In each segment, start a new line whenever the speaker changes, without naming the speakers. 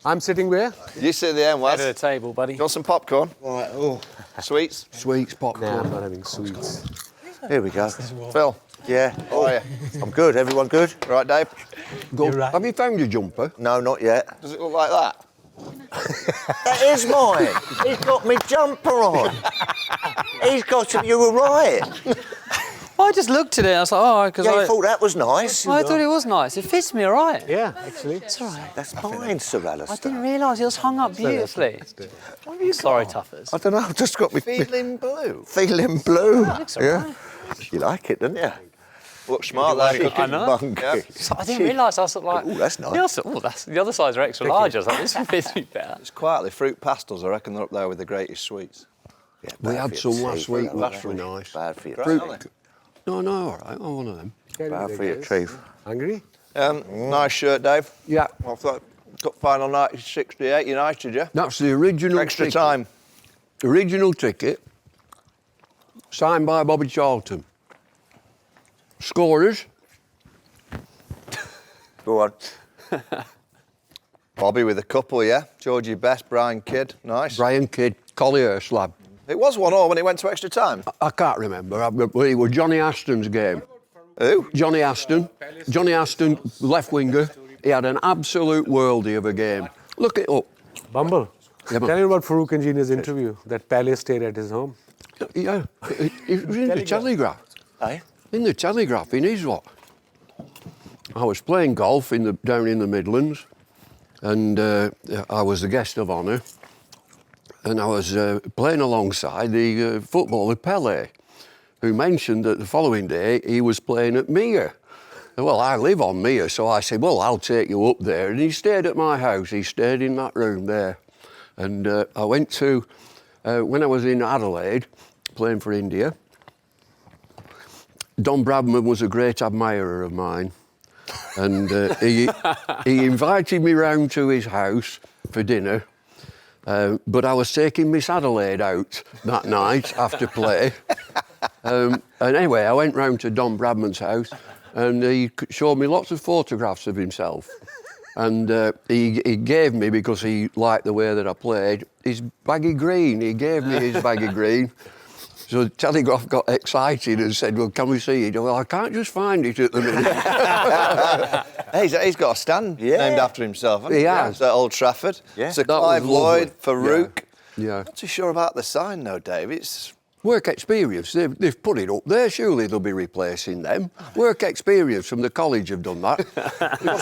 I'm sitting where?
You sit at the end, Waz.
Head of the table, buddy.
You want some popcorn?
Right, oh.
Sweets?
Sweets, popcorn.
Nah, I'm not having sweets.
Here we go.
Phil,
Yeah.
how are you?
I'm good. Everyone good?
Right, Dave?
Good.
right.
Have you found your jumper? No, not yet.
Does it look like that?
That is mine. He's got me jumper on. He's got to... You were right.
I just looked at it and I was like, oh, because
Yeah, you thought that was nice.
I thought it was nice. It fits me all right.
Yeah, actually.
It's all right.
That's fine, Sir
I
Alastair.
didn't realise it was hung up beautifully. What have you Sorry, Tuffers.
I don't know, I've just got me...
Feeling blue.
Feeling blue.
Looks all right.
You like it, don't you?
Look smart there.
I know.
Monkey.
Yeah.
So I didn't realise. I was like,
Ooh, that's nice.
Yeah, I was like, oh, that's, the other sides are extra large. I was like, this one fits me better.
It's quietly fruit pastels. I reckon they're up there with the greatest sweets.
Yeah,
We
bad
had
for
some
your
last
teeth.
week,
Bad
which
for
were
you.
nice.
Bad for your
Right,
teeth.
aren't they?
No, all right, I want one of them.
Bad for your teeth.
Hungry?
Nice shirt, Dave.
Yeah,
I thought cup final night 68 United, yeah?
that's the original
Extra
ticket.
time.
Original ticket, signed by Bobby Charlton. Scorers,
Go on.
Bobby with a couple, yeah? Georgie Best, Brian Kidd. Nice.
Brian Kidd, Collier lad.
It was 1-1 when it went to extra time.
I can't remember, it was Johnny Aston's game.
Who?
Johnny Aston, left winger, he had an absolute worldie of a game. Look it up.
Bumble.
Yeah,
Tell me about Farouk Engineer's interview that Palace stayed at his home.
Yeah, it was in the Telegraph.
Eh?
In the Telegraph, in his lot. I was playing golf down in the Midlands, and I was the guest of honour, and I was playing alongside the footballer Pele, who mentioned that the following day he was playing at Mere. Well, I live on Mere, so I said, well, I'll take you up there. And he stayed at my house. He stayed in that room there. And I went to, when I was in Adelaide, playing for India, Don Bradman was a great admirer of mine. And he invited me round to his house for dinner. But I was taking Miss Adelaide out that night after play. And anyway, I went round to Don Bradman's house and he showed me lots of photographs of himself. And he gave me, because he liked the way that I played, his baggy green. He gave me his baggy green. So the Telegraph got excited and said, well, can we see it? Well, I can't just find it at the minute.
He's got a stand named after himself, hasn't he?
He has.
At Old Trafford.
Yeah.
Sir
That was
Clive Lloyd,
lovely.
Farouk.
Yeah.
Not too sure about the sign, though, Dave. It's...
Work experience, they've put it up there, surely they'll be replacing them. Work experience from the college have done that.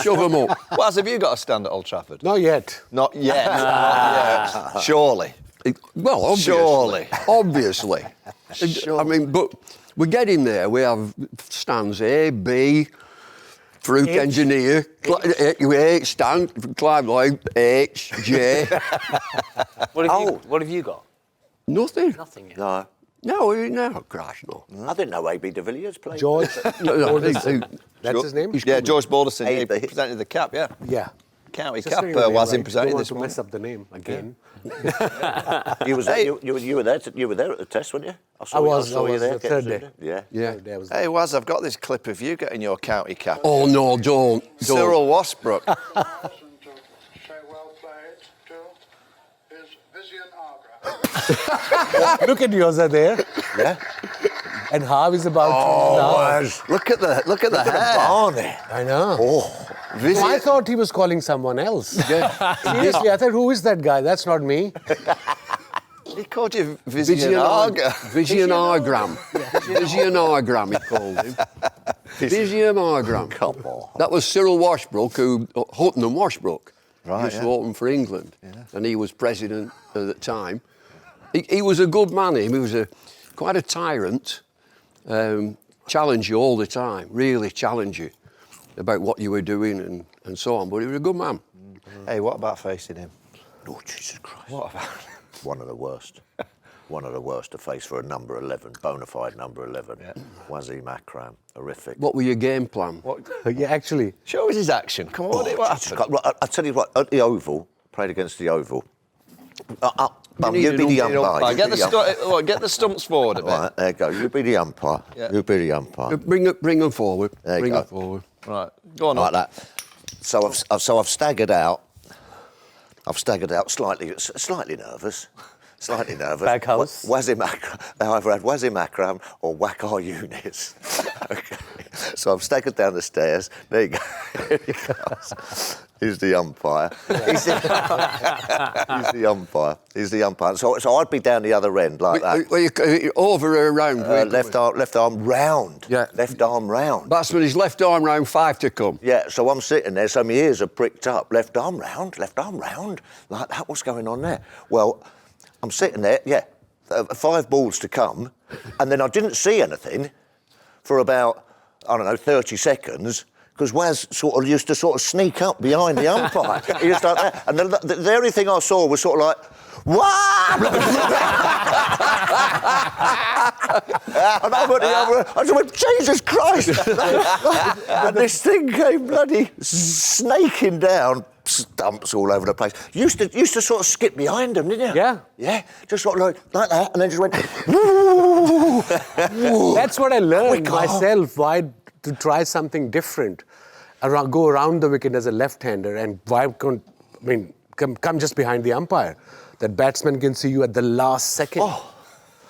Shove them up.
Waz, have you got a stand at Old Trafford?
Not yet.
Not yet. Not yet. Surely.
Well, obviously.
Surely.
Obviously. I mean, but we get in there, we have stands A, B, Farouk Engineer, H stand, Clive Lloyd, H, J.
What have you got?
Nothing.
Nothing yet.
No.
No, gosh, no.
I didn't know A.B. de Villiers played.
George.
No,
That's his name?
Yeah, George Balderson. He
AB.
presented the cap, yeah.
Yeah.
County
Just
cap
saying the name,
was
right?
presented
Don't want
this
to
morning.
mess up the name again.
You was there. You were there. You were there at the test, weren't you?
I was
you there.
the third day.
Yeah.
Yeah.
There was
Hey, Waz, I've got this clip of you getting your county cap.
Oh, no, don't.
Cyril Wasbrook.
Say well played to his Vizian Agra.
Look at yours are there.
Yeah.
And Harv is about to
Look at the hair.
Barney.
I know.
Oh.
So I thought he was calling someone else. Seriously, I thought, who is that guy? That's not me.
He called you Vizianaga.
Vizianagram. Vizianagram, he called him. Vizianagram.
Come on.
That was Cyril Washbrook, Hutton and Washbrook.
Right,
Used to
yeah.
open for England. Yeah. And he was president at the time. He was a good man, he was quite a tyrant. Challenge you all the time, really challenge you about what you were doing and so on. But he was a good man.
Hey, what about facing him?
Oh, Jesus Christ.
What about...
One of the worst. One of the worst to face for a number 11, bona fide number 11.
Yeah.
Wasim Akram, horrific.
What were your game plan?
What?
Yeah, actually.
Show us his action. Come on, what
Jesus
happened?
Christ. Right, I'll tell you what, at the Oval, played against the Oval.
need
You
an
be the
umpire.
umpire.
Get the stumps forward a bit.
Right, there you go. You be the umpire.
Yeah.
You be the umpire.
Bring them forward.
There you
Bring
go.
them forward.
Right, go on.
Like that. So I've staggered out, I've staggered out slightly nervous. Slightly nervous.
Baghouse.
Wasim Akram. I either had Wasim Akram or Wakar Yunis. Okay. So I've staggered down the stairs. There you go. Here he goes. He's the umpire. He's the umpire. He's the umpire. So I'd be down the other end like that.
Over or around?
Left arm round.
Yeah.
Left arm round.
Batsman, his left arm round, 5 to come.
Yeah, so I'm sitting there, so my ears are pricked up. Left arm round. Like that, what's going on there? Well, I'm sitting there, 5 balls to come, and then I didn't see anything for about, 30 seconds, because Waz used to sneak up behind the umpire. He was like that, and the only thing I saw was sort of like, what? And I went the other way. I just went, Jesus Christ! And this thing came bloody snaking down, stumps all over the place. Used to sort of skip behind them, didn't you?
Yeah.
Yeah, just sort of like that, and then just went,
That's what I learned myself, why to try something different. Go around the wicket as a left-hander and come just behind the umpire. That batsman can see you at the last second.
Oh.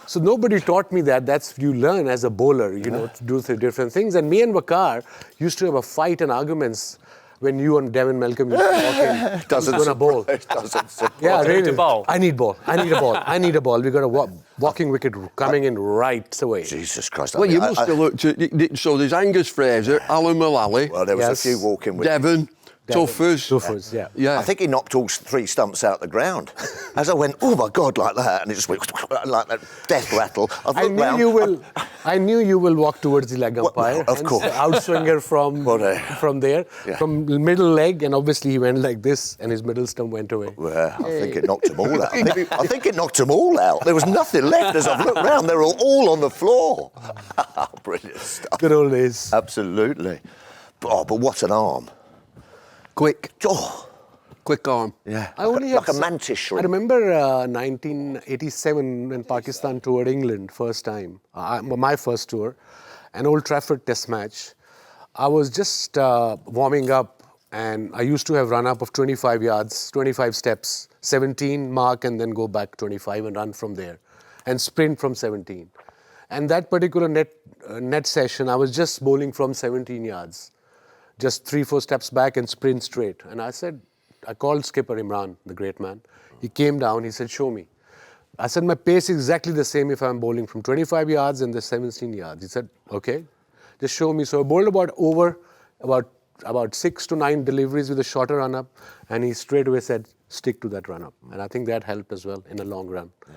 So nobody taught me that. That's you learn as a bowler, to do different things. And me and Wakar used to have a fight and arguments when you and Devin Malcolm used to walk in.
Doesn't
gonna bowl. Yeah, really.
To bowl.
I need ball. We got a walking wicket coming in right away.
Jesus Christ.
Well, you must have looked at... So there's Angus Fraser, Alan Mullally,
Well, there was a few walking with
Devon, Tuffers.
Yeah.
I think he knocked all 3 stumps out the ground. As I went, oh my God, like that, and it just went like that death rattle.
I knew you will walk towards the leg umpire.
Of course.
Outswinger from there,
Yeah.
from middle leg, and obviously he went like this, and his middle stump went away.
Well, I think it knocked them all out. I think it knocked them all out. There was nothing left as I've looked round. They were all on the floor. Brilliant stuff.
Good old days.
Absolutely. But what an arm.
quick arm.
Yeah.
I only
like
have
a mantis
I
shrimp.
remember 1987 when Pakistan toured England first time, my first tour, an Old Trafford Test match. I was just warming up, and I used to have run up of 25 yards, 25 steps, 17 mark, and then go back 25 and run from there, and sprint from 17. And that particular net session, I was just bowling from 17 yards, just 3-4 steps back and sprint straight. And I called skipper Imran, the great man. He came down, he said, show me. I said, my pace is exactly the same if I'm bowling from 25 yards and the 17 yards. He said, okay, just show me. So I bowled about 6 to 9 deliveries with a shorter run-up, and he straight away said, stick to that run-up. And I think that helped as well in the long run. Yeah.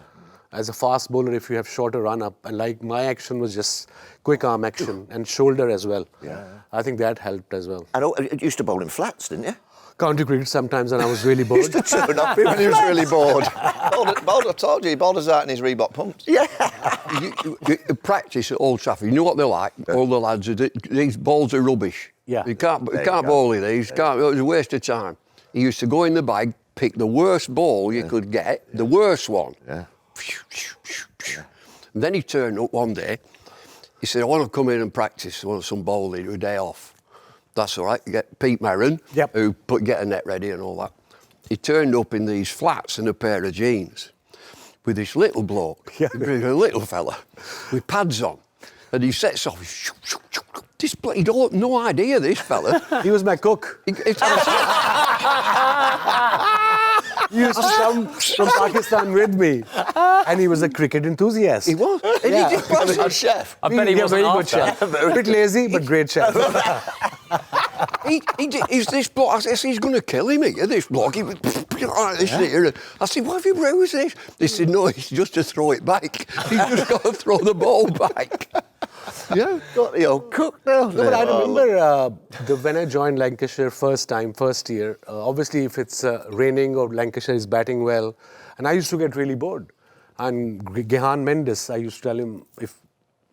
As a fast bowler, if you have shorter run-up, and like my action was just quick arm action and shoulder as well. Yeah. I think that helped as well.
And you used to bowl in flats, didn't you?
County cricket sometimes when I was really bored.
Used to turn up in
When he was really bored. I told you, he bowled us out in his Reebok pumps.
Yeah.
You practice at Old Trafford. You know what they're like? All the lads, these balls are rubbish.
Yeah.
You can't bowl with these. It was a waste of time. He used to go in the bag, pick the worst ball you could get, the worst one.
Yeah.
And then he turned up one day. He said, I want to come in and practice. I want some bowling, a day off. That's all right. You get Pete Merrin, who get a net ready and all that. He turned up in these flats and a pair of jeans with this little bloke, a little fella, with pads on. And he sets off. This bloke, he don't no idea, this fella.
He was my cook. He used to come from Pakistan with me, and he was a cricket enthusiast.
He was. And
Yeah.
he was a chef.
I bet he was
very good chef. A bit lazy, but great chef.
He's this bloke. I said, he's going to kill him here, this bloke. He was like this here. I said, what have you bruised this? They said, no, it's just to throw it back. He's just got to throw the ball back.
Yeah. Got the old cook now.
No, but I remember when I joined Lancashire first year, obviously if it's raining or Lancashire is batting well, and I used to get really bored. And Gehan Mendes, I used to tell him, if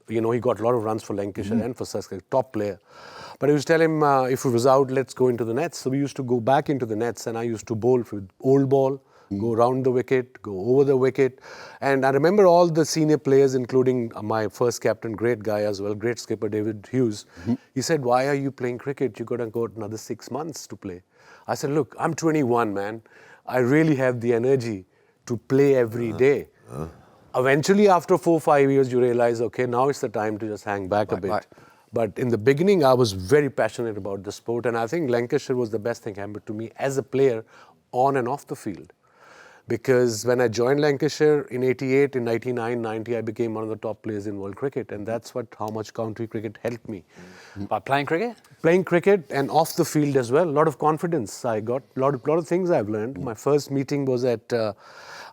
he got a lot of runs for Lancashire and for Sussex, top player. But I used to tell him, if it was out, let's go into the nets. So we used to go back into the nets, and I used to bowl with old ball, go round the wicket, go over the wicket. And I remember all the senior players, including my first captain, great guy as well, great skipper David Hughes. He said, why are you playing cricket? You got to go another 6 months to play. I said, look, I'm 21, man. I really have the energy to play every day. Eventually, after 4-5 years, you realize, okay, now it's the time to just hang back a bit.
Right.
But in the beginning, I was very passionate about the sport, and I think Lancashire was the best thing happened to me as a player on and off the field. Because when I joined Lancashire in 88, in 99, 90, I became one of the top players in world cricket, and that's how much county cricket helped me.
By playing cricket?
Playing cricket and off the field as well, a lot of confidence I got, a lot of things I've learned. My first meeting was at,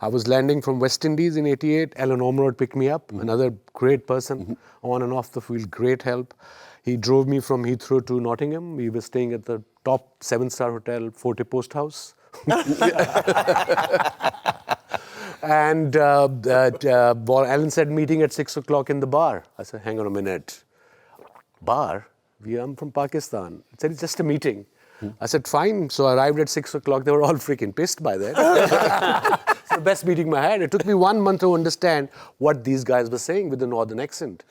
I was landing from West Indies in 88, Alan Ormerod picked me up, another great person, on and off the field, great help. He drove me from Heathrow to Nottingham. We were staying at the top 7-star hotel, Forte Post House. And Alan said, meeting at 6 o'clock in the bar. I said, hang on a minute. Bar? I'm from Pakistan. He said, it's just a meeting. I said, fine. So I arrived at 6 o'clock. They were all freaking pissed by then. It's the best meeting I had. It took me 1 month to understand what these guys were saying with the northern accent.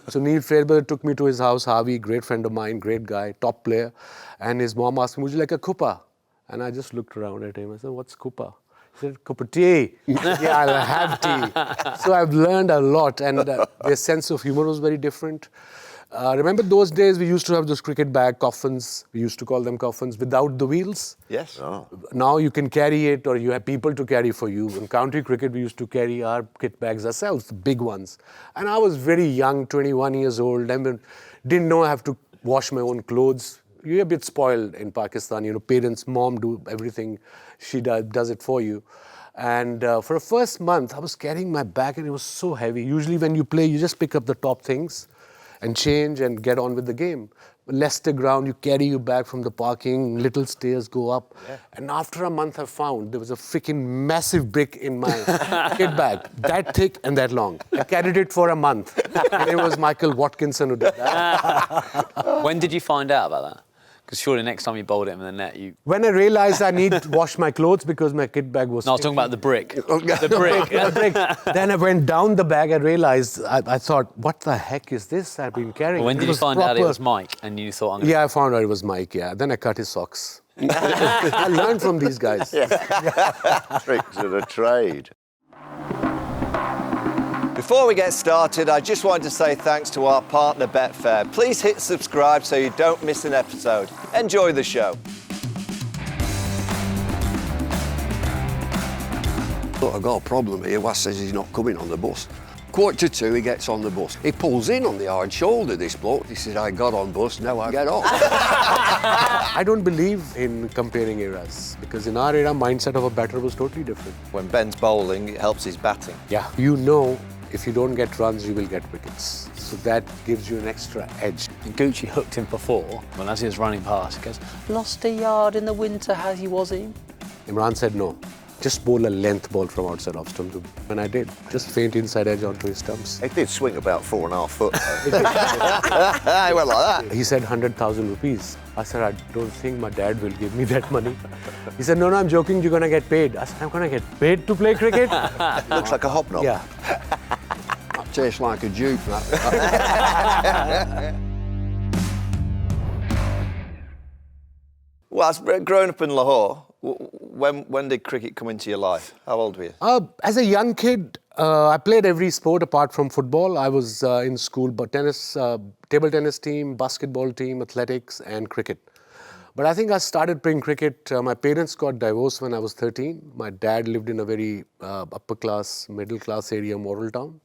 So Neil Fairbrother took me to his house. Harvey, great friend of mine, great guy, top player. And his mom asked me, would you like a kupa? And I just looked around at him. I said, what's kupa? He said, cup of tea. Yeah, I'll have tea. So I've learned a lot, and their sense of humor was very different. Remember those days we used to have those cricket bag coffins, we used to call them coffins, without the wheels?
Yes.
Now you can carry it, or you have people to carry for you. In county cricket, we used to carry our kit bags ourselves, the big ones. And I was very young, 21 years old, and didn't know I have to wash my own clothes. You're a bit spoiled in Pakistan, you know, parents, mom do everything, she does it for you. And for the first month, I was carrying my bag and it was so heavy. Usually when you play, you just pick up the top things and change and get on with the game. Leicester ground, you carry your bag from the parking, little stairs go up. Yeah. And after a month, I found there was a freaking massive brick in my kit bag, that thick and that long. I carried it for a month. And it was Michael Watkinson who did that.
When did you find out about that? Because surely next time you bowled it in the net, you...
When I realised I need to wash my clothes because my kit bag was...
No, I was talking about the brick.
The brick. Then I went down the bag and realised, I thought, what the heck is this I've been carrying?
When did you find out it was Mike and you thought...
Yeah, I found out it was Mike, yeah. Then I cut his socks. I learned from these guys.
Tricks of the trade.
Before we get started, I just wanted to say thanks to our partner Betfair. Please hit subscribe so you don't miss an episode. Enjoy the show.
Look, I've got a problem here. Was says he's not coming on the bus. 1:45, he gets on the bus. He pulls in on the hard shoulder, this bloke. He says, I got on bus, now I get off.
I don't believe in comparing eras, because in our era, mindset of a batter was totally different.
When Ben's bowling, it helps his batting.
Yeah. You know, if you don't get runs, you will get wickets. So that gives you an extra edge.
Gucci hooked him for 4, when as he was running past, he goes, lost a yard in the winter, has he, was he?
Imran said no. Just bowl a length ball from outside off stump. And I did. Just faint inside edge onto his stumps.
It did swing about 4.5 foot. I went like that.
He said 100,000 rupees. I said, I don't think my dad will give me that money. He said, no, I'm joking, you're going to get paid. I said, I'm going to get paid to play cricket?
Looks like a hobnob.
Yeah.
That tastes like a dupe, that.
Well, growing up in Lahore, when did cricket come into your life? How old were you?
As a young kid, I played every sport apart from football. I was in school, but tennis, table tennis team, basketball team, athletics, and cricket. But I think I started playing cricket. My parents got divorced when I was 13. My dad lived in a very upper class, middle class area, Moral Town.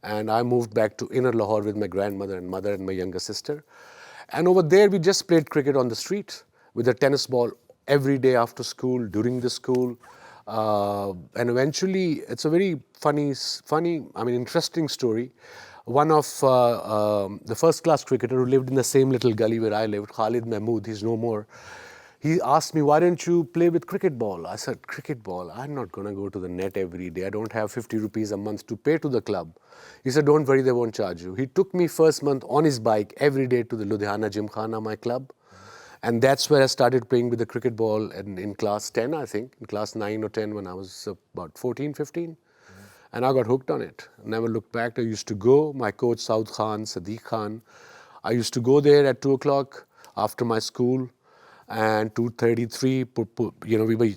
And I moved back to inner Lahore with my grandmother and mother and my younger sister. And over there, we just played cricket on the street with a tennis ball every day after school, during the school. And eventually, it's a very interesting story. One of the first-class cricketer who lived in the same little gully where I lived, Khalid Mahmood, he's no more. He asked me, why don't you play with cricket ball? I said, cricket ball? I'm not going to go to the net every day. I don't have 50 rupees a month to pay to the club. He said, don't worry, they won't charge you. He took me first month on his bike every day to the Ludhiana Gymkhana, my club. And that's where I started playing with the cricket ball in class 10, I think, in class 9 or 10 when I was about 14, 15. And I got hooked on it. Never looked back. I used to go, my coach Saud Khan, Sadiq Khan, I used to go there at 2 o'clock after my school. And 233, we were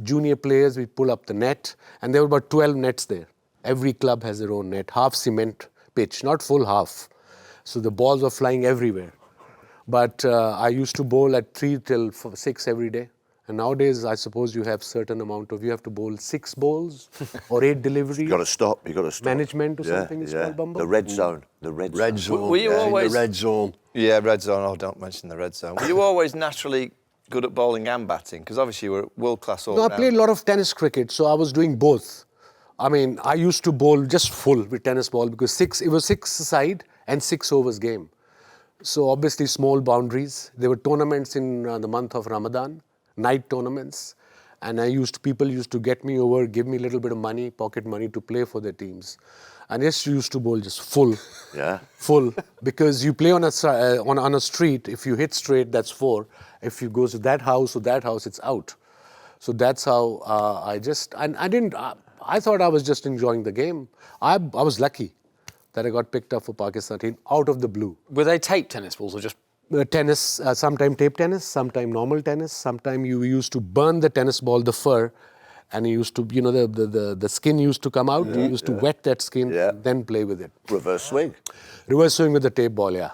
junior players, we pull up the net, and there were about 12 nets there. Every club has their own net, half cement pitch, not full half. So the balls were flying everywhere. But I used to bowl at 3 till 6 every day. And nowadays, I suppose you have you have to bowl 6 bowls or 8 deliveries.
You've got to stop.
Management or something it's called, Bumble?
The red zone. The red zone.
Were you always
in the red zone?
Yeah, red zone. Oh, don't mention the red zone. Were you always naturally good at bowling and batting? Because obviously you were world-class all
No, I
round.
played a lot of tennis cricket, so I was doing both. I mean, I used to bowl just full with tennis ball because it was 6-a-side and 6 overs game. So obviously small boundaries. There were tournaments in the month of Ramadan, night tournaments. And people used to get me over, give me a little bit of money, pocket money to play for their teams. And I used to bowl just full.
Yeah.
Full. Because you play on a street, if you hit straight, that's 4. If you go to that house or that house, it's out. So that's how I thought I was just enjoying the game. I was lucky that I got picked up for Pakistan team out of the blue.
Were they taped tennis balls or just...
Tennis, sometime tape tennis, sometime normal tennis, sometime you used to burn the tennis ball, the fur, and you used to, the skin used to come out. You used to wet that skin, then play with it.
Reverse swing.
Reverse swing with the tape ball, yeah.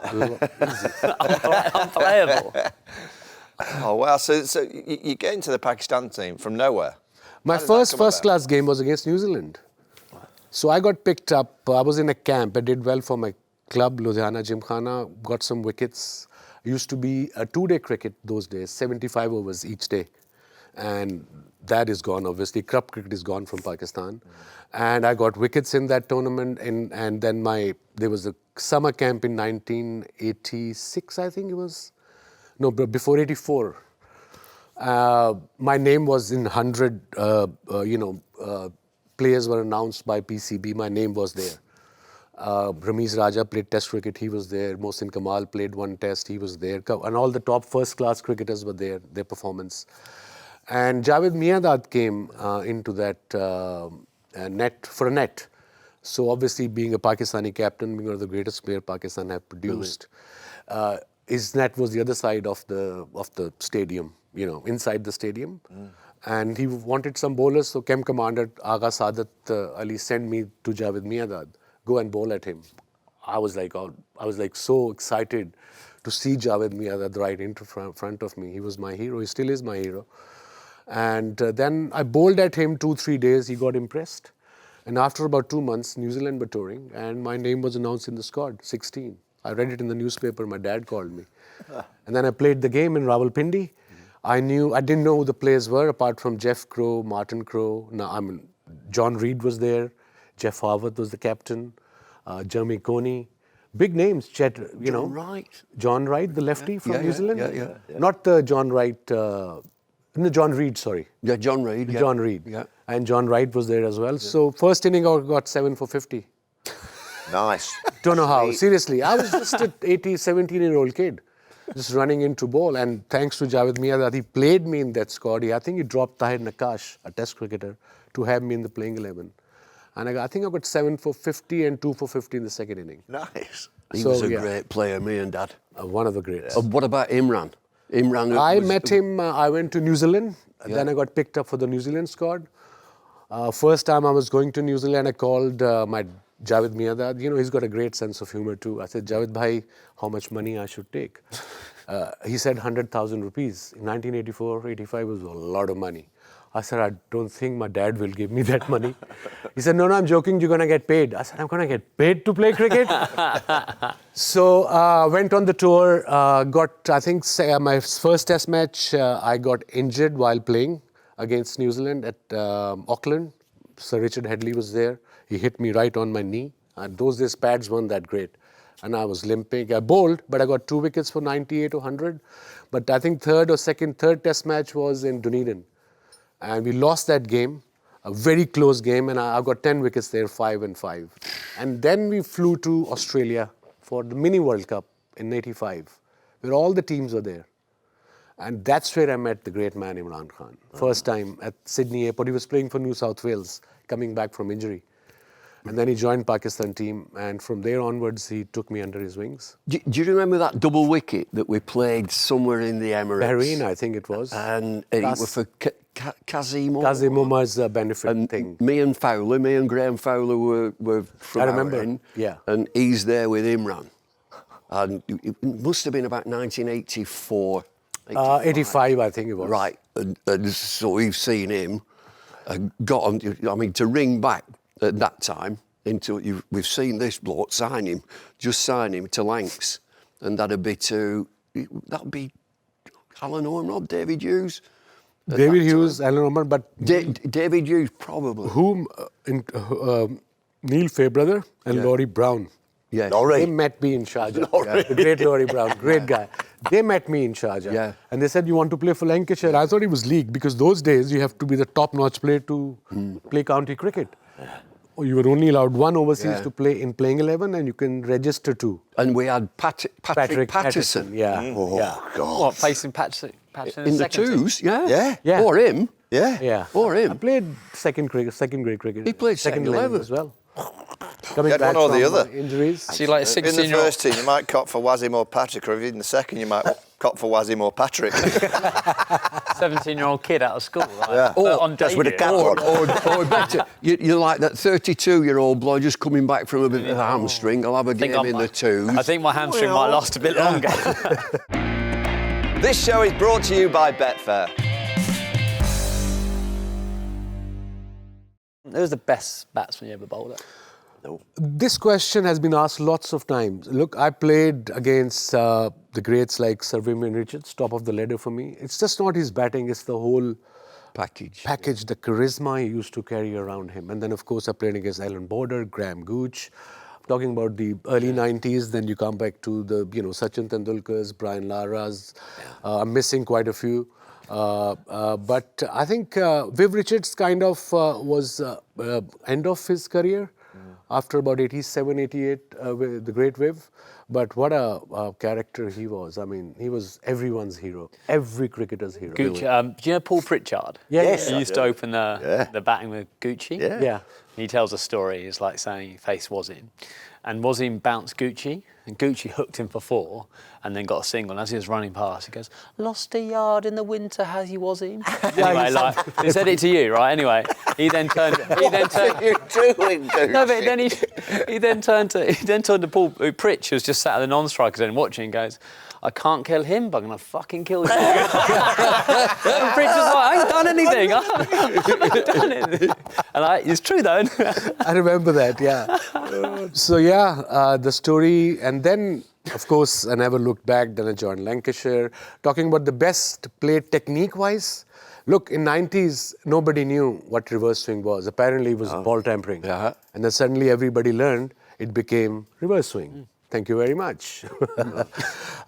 Unplayable.
Oh, wow. So you get into the Pakistan team from nowhere.
My first class game was against New Zealand. So I got picked up. I was in a camp. I did well for my club, Ludhiana Gymkhana, got some wickets. It used to be a 2-day cricket those days, 75 overs each day. And that is gone, obviously. Club cricket is gone from Pakistan. And I got wickets in that tournament. And then there was a summer camp in 1986, I think it was. No, before 84. My name was in 100, players were announced by PCB. My name was there. Ramiz Raja played test cricket, he was there. Mohsin Kamal played 1 test, he was there. And all the top first-class cricketers were there, their performance. And Javed Miandad came into that net. So obviously being a Pakistani captain, being one of the greatest players Pakistan have produced, his net was the other side of the stadium, inside the stadium. And he wanted some bowlers, so Camp Commander Agha Saadat Ali sent me to Javed Miandad. Go and bowl at him. I was like so excited to see Javed Miandad right in front of me. He was my hero. He still is my hero. And then I bowled at him 2-3 days. He got impressed. And after about 2 months, New Zealand were touring, and my name was announced in the squad, 16. I read it in the newspaper. My dad called me. And then I played the game in Rawalpindi. I didn't know who the players were apart from Jeff Crow, Martin Crow. John Reid was there. Jeff Harwood was the captain. Jeremy Coney. Big names.
John Wright.
John Wright, the lefty from New Zealand.
Yeah.
Not the John Wright. No, John Reid, sorry.
Yeah, John Reid. Yeah.
John Reid.
Yeah.
And John Wright was there as well. Yeah. So first inning I got 7 for 50.
Nice.
Don't know how. Seriously, I was just an 17-year-old kid. Just running into ball, and thanks to Javed Miandad, he played me in that squad. I think he dropped Tahir Nakash, a test cricketer, to have me in the playing 11. And I think I got 7 for 50 and 2 for 50 in the second inning.
Nice.
He was a great player, me and Dad.
One of the greats.
What about Imran?
I met him, I went to New Zealand. Then I got picked up for the New Zealand squad. First time I was going to New Zealand, I called my Javed Miandad. He's got a great sense of humor too. I said, Javed bhai, how much money I should take? He said 100,000 rupees. In 1984, 85 was a lot of money. I said, I don't think my dad will give me that money. He said, no, I'm joking, you're going to get paid. I said, I'm going to get paid to play cricket? So went on the tour, my first test match, I got injured while playing against New Zealand at Auckland. Sir Richard Headley was there. He hit me right on my knee. And those days pads weren't that great. And I was limping. I bowled, but I got 2 wickets for 98 or 100. But I think third test match was in Dunedin. And we lost that game, a very close game, and I got 10 wickets there, 5 and 5. And then we flew to Australia for the Mini World Cup in 85, where all the teams were there. And that's where I met the great man Imran Khan. First time at Sydney Airport. He was playing for New South Wales, coming back from injury. And then he joined Pakistan team, and from there onwards, he took me under his wings.
Do you remember that double wicket that we played somewhere in the Emirates?
Bahrain, I think it was.
And it was for Kazim.
Kazim Umar's benefit
and
thing.
Me and Graham Fowler were from
I remember,
our end,
yeah.
And he's there with Imran. And it must have been about 1984.
85, I think it was.
Right, and so we've seen him, got on, I mean, to ring back at that time, we've seen this bloke sign him to Lancs, and that'd be Alan Ormrod, David Hughes.
David Hughes, Alan Omar, but...
David Hughes, probably.
Neil Fairbrother and Laurie Brown.
Yeah.
They met me in Sharjah. The great Laurie Brown, great guy. They met me in Sharjah.
Yeah.
And they said, you want to play for Lancashire? I thought it was league, because those days you have to be the top-notch player to play county cricket. You were only allowed one overseas to play in playing 11, and you can register two.
And we had Patrick Patterson.
Yeah.
God.
What, facing Patterson
In the
second team?
twos, yeah.
Yeah.
Yeah.
Or him.
Yeah.
Yeah.
Or him.
I played second grade cricket.
He played
second
second 11
as well. Coming
Get
back
one or the
from,
other.
Injuries.
See, like a
In the
16-year-old.
first team, you might cop for Wasim or Patrick, or if in the second, you might cop for Wasim or Patrick.
17-year-old kid out of school. Like,
Yeah.
on
Just with a
debut.
cap on.
Or better, you're like that 32-year-old bloke just coming back from a bit of a hamstring. I'll have a game in the twos.
I think my hamstring might last a bit longer.
This show is brought to you by Betfair.
Who was the best batsman you ever bowled at?
This question has been asked lots of times. Look, I played against the greats like Sir Vivian Richards, top of the ladder for me. It's just not his batting, it's the whole
package.
The charisma he used to carry around him. And then, of course, I played against Alan Border, Graham Gooch. Talking about the early 90s, then you come back to the, Sachin Tendulkar's, Brian Lara's. I'm missing quite a few. But I think Viv Richards kind of was end of his career after about 87, 88 with the great Viv. But what a character he was. I mean, he was everyone's hero, every cricketer's hero.
Gucci, do you know Paul Pritchard?
Yes,
He used to open the batting with Gucci.
Yeah.
He tells a story, it's like saying he faced Wasim. And Wasim bounced Gucci, and Gucci hooked him for 4, and then got a single. And as he was running past, he goes, "Lost a yard in the winter, has he, Wasim?" Anyway, like, he said it to you, right? Anyway, he then turned.
What are you doing, dude?
No, but then he then turned to Paul Pritch, who was just sat at the non-strikers and watching, and goes, "I can't kill him, but I'm gonna fucking kill you." And Pritch was like, "I ain't done anything. I haven't done anything." And it's true though.
I remember that, yeah. So, the story, and then, of course, I never looked back. Then I joined Lancashire. Talking about the best played technique-wise, look, in 90s, nobody knew what reverse swing was. Apparently, it was ball tampering.
Yeah.
And then suddenly everybody learned it became reverse swing. Thank you very much.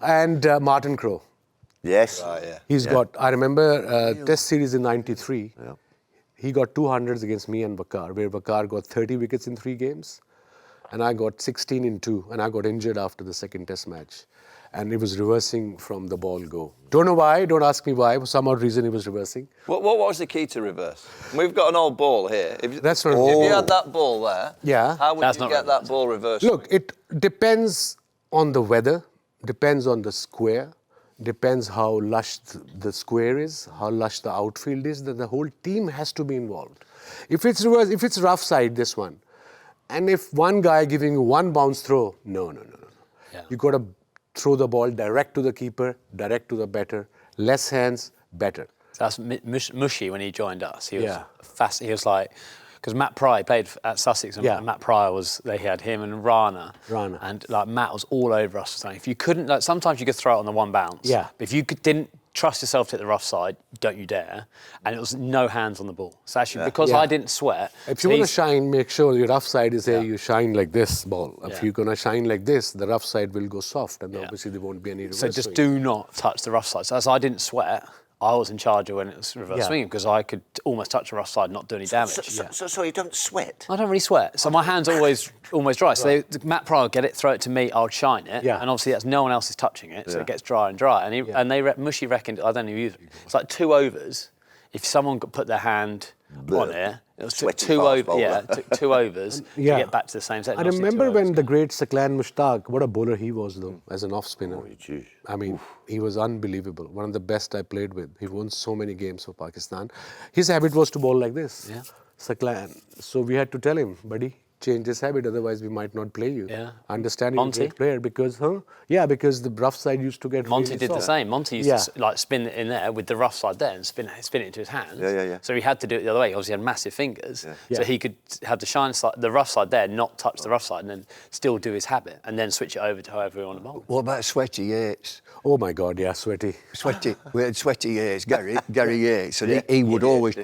And Martin Crowe.
Yes.
He's got, I remember Test series in 93. Yeah. He got 200s against me and Vakar, where Vakar got 30 wickets in 3 games. And I got 16 in 2. And I got injured after the second Test match. And it was reversing from the ball go. Don't know why, don't ask me why. For some odd reason, it was reversing.
What was the key to reverse? We've got an old ball here.
That's not.
If you had that ball there, how would you get that ball reversed?
Look, it depends on the weather, depends on the square, depends how lush the square is, how lush the outfield is. The whole team has to be involved. If it's reverse, if it's rough side, this one, and if one guy giving you one bounce throw, no.
Yeah.
You got to throw the ball direct to the keeper, direct to the batter, less hands, better.
That's Mushy when he joined us. He was fast. He was like, because Matt Pryor played at Sussex, and Matt Pryor they had him and Rana. And like Matt was all over us saying, if you couldn't, like sometimes you could throw it on the one bounce.
Yeah.
But if you didn't trust yourself to hit the rough side, don't you dare. And it was no hands on the ball. So actually, because I didn't sweat.
If you want to shine, make sure your rough side is there, you shine like this ball. If you're going to shine like this, the rough side will go soft, and obviously there won't be any reverse
So just
swing.
do not touch the rough side. So as I didn't sweat, I was in charge of when it was reverse swinging, because I could almost touch the rough side and not do any damage.
So you don't sweat?
I don't really sweat, so my hands are always dry. So Matt Pryor would get it, throw it to me, I would shine it, and obviously that's no one else is touching it, so it gets drier and drier. And Mushy reckoned, I don't know, it's like 2 overs. If someone could put their hand on here. It was took
Sweaty
two
fast
over. Yeah,
bowler.
it took 2 overs
Yeah.
to get back to the same set.
I
and obviously 2
remember when
overs.
the great Saklan Mushtaq, what a bowler he was though, as an off spinner.
Oh, geez.
I mean, he was unbelievable. One of the best I played with. He won so many games for Pakistan. His habit was to bowl like this.
Yeah.
Saklan. So we had to tell him, buddy, change this habit, otherwise we might not play you.
Yeah.
Understand you're a
Monty?
great player because, Yeah, because the rough side used to get
Monty
really
did the
soft.
same. Monty used to like spin it in there with the rough side there and spin it into his hands.
Yeah.
So he had to do it the other way. Obviously, he had massive fingers, so
Yeah.
he could have the shine side, the rough side there, not touch the rough side, and then still do his habit, and then switch it over to however he wanted to bowl.
What about Sweaty Yates?
Oh my God, yeah, sweaty.
Sweaty, we had Sweaty Yates, Gary Yates, and he would always.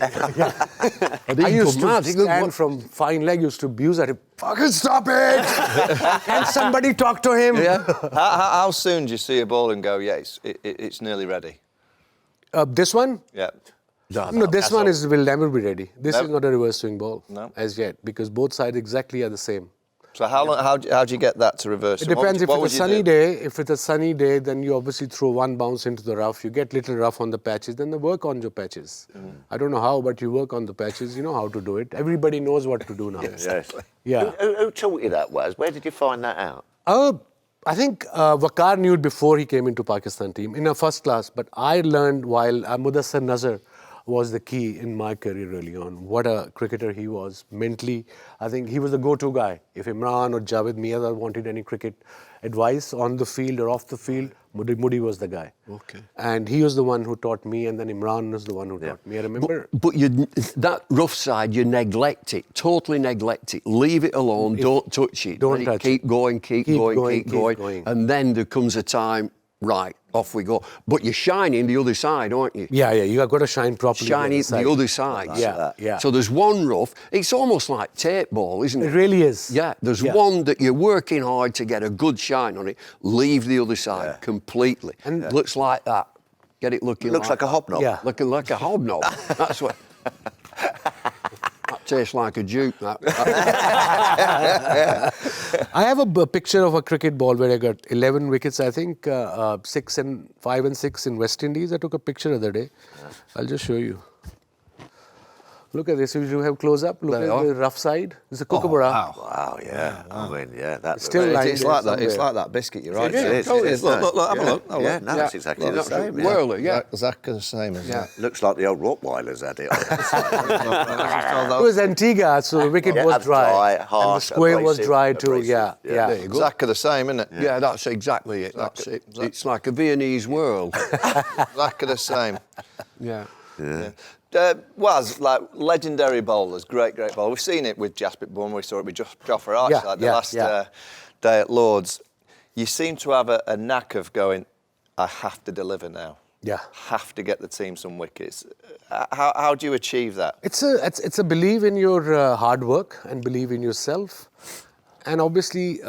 I used to stand from fine leg, used to abuse at him. Fucking stop it! Can somebody talk to him?
Yeah.
How soon do you see a ball and go, yes, it's nearly ready?
This one?
Yeah.
No, this one will never be ready. This
Nope.
is not a reverse swing ball as yet because both sides exactly are the same.
So how do you get that to reverse?
It depends. If it's a sunny day, then you obviously throw one bounce into the rough. You get little rough on the patches, then you work on your patches. I don't know how, but you work on the patches. You know how to do it. Everybody knows what to do now.
Yes.
Yeah.
Who taught you that, Waz? Where did you find that out?
I think Waqar knew it before he came into Pakistan team in a first class. But I learned while Mudassar Nazar was the key in my career early on. What a cricketer he was. Mentally, I think he was the go-to guy. If Imran or Javed Miazza wanted any cricket advice on the field or off the field, Mudi was the guy.
Okay.
And he was the one who taught me, and then Imran was the one who taught me. I remember.
But that rough side, you neglect it, totally neglect it. Leave it alone, don't touch it.
Don't
Let
touch
keep
it.
going, keep going.
going.
And then there comes a time, right, off we go. But you're shining the other side, aren't you?
Yeah, you have got to shine properly.
Shining the other side.
Yeah.
So there's one rough. It's almost like tape ball, isn't it?
It really is.
Yeah, there's one that you're working hard to get a good shine on it. Leave the other side completely. And looks like that. Get it looking
Looks like a hobnob.
Yeah.
Looking like a hobnob. That's what. That tastes like a juke, that.
I have a picture of a cricket ball where I got 11 wickets, I think 5 and 6 in West Indies. I took a picture the other day. I'll just show you. Look at this. If you have close up, look at the rough side. It's a kookaburra.
Wow, yeah. I mean, that's
Still lying
It's
there
like that. It's
somewhere.
like that biscuit. You're right.
It is,
Look,
it is.
have a look.
Yeah, no, it's exactly the same. Yeah.
Whirly, yeah.
Exactly the same, isn't it?
Looks like the old Rottweilers had it.
It was Antigua, so the wicket was
that's
dry.
dry,
And the
harsh,
square was
abrasive,
dry too.
abrasive.
Yeah.
There you go.
Exactly the same, isn't it?
Yeah, that's exactly it. That's it. It's like a Viennese whirl.
Exactly the same.
Yeah.
Was like legendary bowlers, great bowler. We've seen it with Jasprit Bumble, we saw it with Jofra Archer the last day at Lords. You seem to have a knack of going, I have to deliver now.
Yeah.
Have to get the team some wickets. How do you achieve that?
It's a belief in your hard work and believe in yourself, and obviously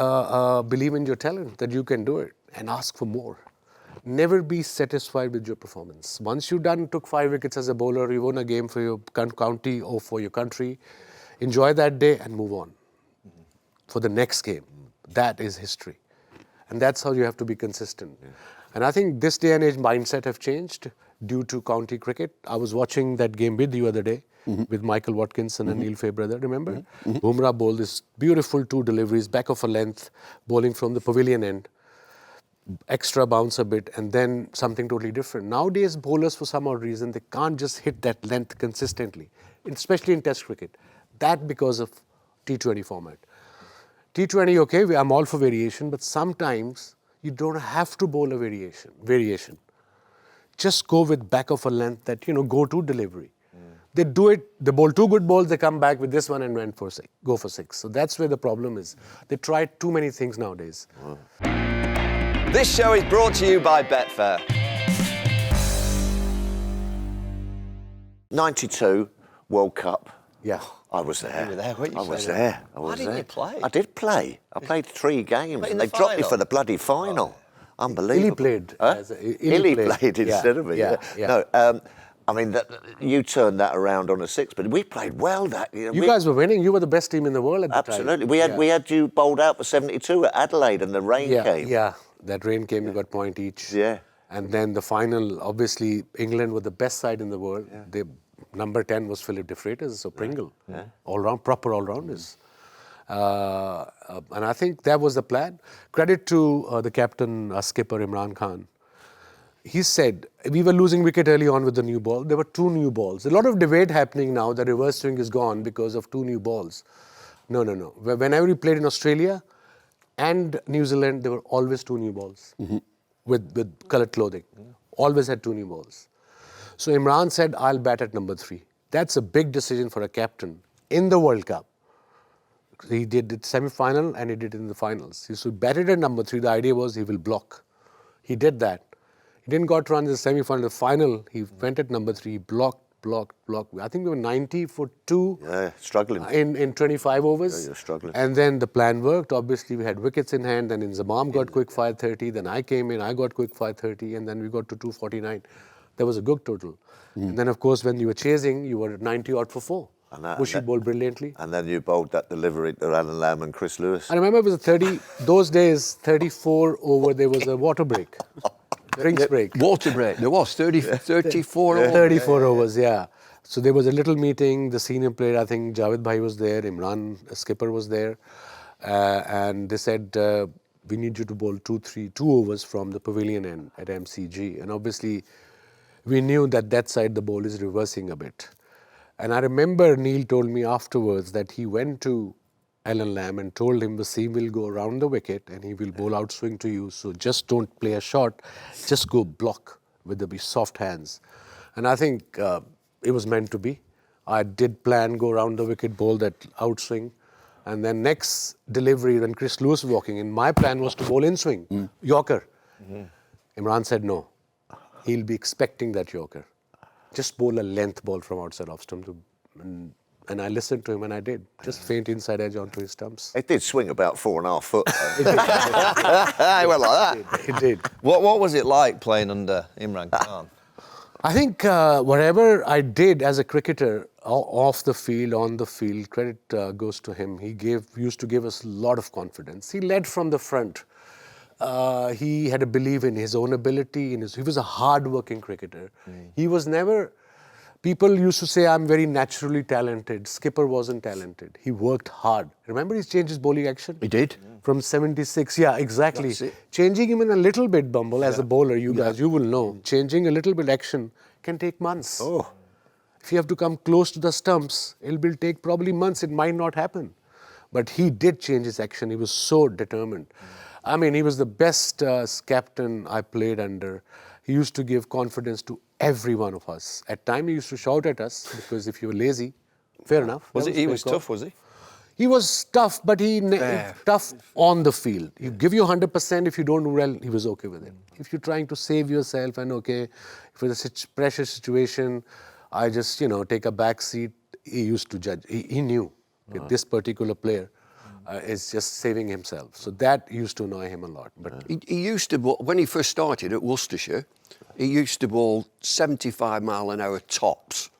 believe in your talent that you can do it and ask for more. Never be satisfied with your performance. Once you took 5 wickets as a bowler, you won a game for your county or for your country, enjoy that day and move on for the next game. That is history. And that's how you have to be consistent. And I think this day and age mindset have changed due to county cricket. I was watching that game with you other day with Michael Watkinson and Neil Fairbrother, remember? Bumrah bowled this beautiful 2 deliveries, back of a length, bowling from the pavilion end. Extra bounce a bit and then something totally different. Nowadays, bowlers, for some odd reason, they can't just hit that length consistently, especially in Test cricket. That because of T20 format. T20, okay, I'm all for variation, but sometimes you don't have to bowl a variation. Just go with back of a length that, go to delivery. They do it, they bowl 2 good balls, they come back with this one and go for 6. So that's where the problem is. They try too many things nowadays.
This show is brought to you by Betfair.
92 World Cup.
Yeah.
I was there.
You were there, weren't you?
I was there.
Why didn't you play?
I did play. I played 3 games.
But in
And
the
they dropped me
final?
for the bloody final. Unbelievable.
Illy played.
Huh? Illy played instead of me.
Yeah.
No, I mean, you turned that around on a 6, but we played well that year.
You guys were winning. You were the best team in the world at the time.
Absolutely. We had you bowled out for 72 at Adelaide and the rain came.
Yeah, that rain came, you got point each.
Yeah.
And then the final, obviously, England were the best side in the world. They number 10 was Philip de Freitas, so Pringle. All-round, proper all-rounders. And I think that was the plan. Credit to the captain, skipper Imran Khan. He said, we were losing wicket early on with the new ball. There were 2 new balls. A lot of debate happening now that reverse swing is gone because of 2 new balls. No. Whenever we played in Australia and New Zealand, there were always 2 new balls with coloured clothing. Always had 2 new balls. So Imran said, I'll bat at number 3. That's a big decision for a captain in the World Cup. He did it semi-final and he did it in the finals. He batted at number 3. The idea was he will block. He did that. He didn't got runs in the semi-final. The final, he went at number 3, blocked. I think we were 90 for 2.
Yeah, struggling.
In 25 overs.
Yeah, you're struggling.
And then the plan worked. Obviously, we had wickets in hand. Then Inzamam got quick 530. Then I came in, I got quick 530. And then we got to 249. That was a good total. And then, of course, when you were chasing, you were 90 out for 4. Bushy bowled brilliantly.
And then you bowled that delivery to Alan Lamb and Chris Lewis.
I remember it was a 30, those days, 34 over, there was a water break. Drinks break.
Water break. There was 34 overs.
34 overs, yeah. So there was a little meeting. The senior player, I think Javed Bhai was there. Imran, skipper, was there. And they said, we need you to bowl 2 overs from the pavilion end at MCG. And obviously, we knew that side the ball is reversing a bit. And I remember Neil told me afterwards that he went to Alan Lamb and told him Wasim will go around the wicket and he will bowl out swing to you. So just don't play a shot, just go block with the soft hands. And I think it was meant to be. I did plan go around the wicket, bowl that outswing. And then next delivery, when Chris Lewis was walking in, my plan was to bowl in swing, Yorker. Imran said no. He'll be expecting that Yorker. Just bowl a length ball from outside off stump. And I listened to him and I did. Just faint inside edge onto his stumps.
It did swing about 4.5 foot.
I went like that.
It did.
What was it like playing under Imran Khan?
I think whatever I did as a cricketer, off the field, on the field, credit goes to him. He used to give us a lot of confidence. He led from the front. He had a belief in his own ability. He was a hard-working cricketer. He was never... People used to say, I'm very naturally talented. Skipper wasn't talented. He worked hard. Remember he's changed his bowling action?
He did.
From 76, yeah, exactly. Changing him in a little bit, Bumble, as a bowler, you guys, you will know. Changing a little bit action can take months.
Oh.
If you have to come close to the stumps, it will take probably months. It might not happen. But he did change his action. He was so determined. I mean, he was the best captain I played under. He used to give confidence to every one of us. At times, he used to shout at us because if you were lazy, fair enough.
He was tough, was he?
He was tough, but tough on the field. He give you 100%. If you don't do well, he was okay with it. If you're trying to save yourself and if it's a pressure situation, I just take a back seat. He used to judge. He knew that this particular player is just saving himself. So that used to annoy him a lot. But
he used to bowl, when he first started at Worcestershire, he used to bowl 75 mile an hour tops.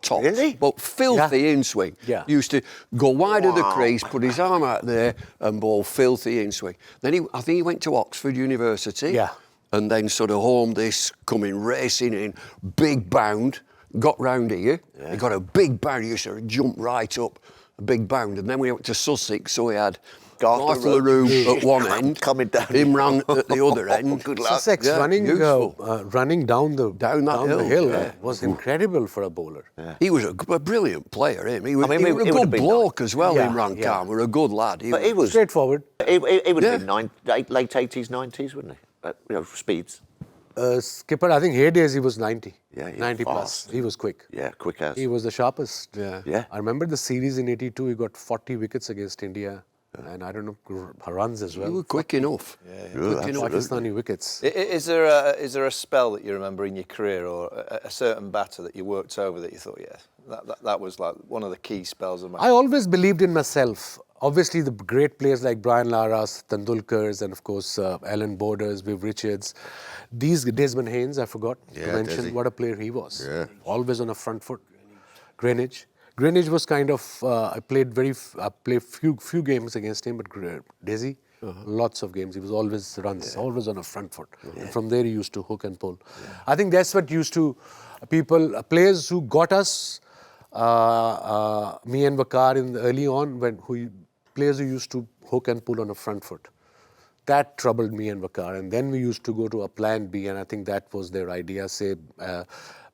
Really?
But filthy in swing.
Yeah.
He used to go wide of the crease, put his arm out there and bowl filthy in swing. Then I think he went to Oxford University.
Yeah.
And then sort of homed this, coming racing in, big bound, got round here. He got a big bound, he used to jump right up, a big bound. And then we went to Sussex, so he had Garth LaRue at one end,
coming down.
Imran at the other end.
Good luck.
Sussex running down the hill was incredible for a bowler.
Yeah. He was a brilliant player, him. He was,
I mean,
he was a good bloke as well,
Yeah,
Imran
yeah.
Khan. Was a good lad.
But he was
Straightforward.
He would have been late 80s, 90s, wouldn't he? Speeds.
Skipper, I think heydays he was 90.
Yeah,
90 plus.
fast.
He was quick.
Yeah, quick as.
He was the sharpest.
Yeah.
I remember the series in 82, he got 40 wickets against India. And I don't know, runs as well.
He was quick enough.
Good,
Pakistani wickets.
Is there a spell that you remember in your career or a certain batter that you worked over that you thought, that was like one of the key spells of my...
I always believed in myself. Obviously, the great players like Brian Lara's, Tendulkar's, and of course, Alan Border's, Viv Richards. Desmond Haynes, I forgot to mention what a player he was.
Yeah.
Always on a front foot. Greenwich was kind of, I played few games against him, but Desi, Lots of games. He was always runs, always on a front foot. And from there, he used to hook and pull. I think that's what used to players who got us, me and Vakar in the early on, players who used to hook and pull on a front foot. That troubled me and Vakar. And then we used to go to a plan B, and I think that was their idea, say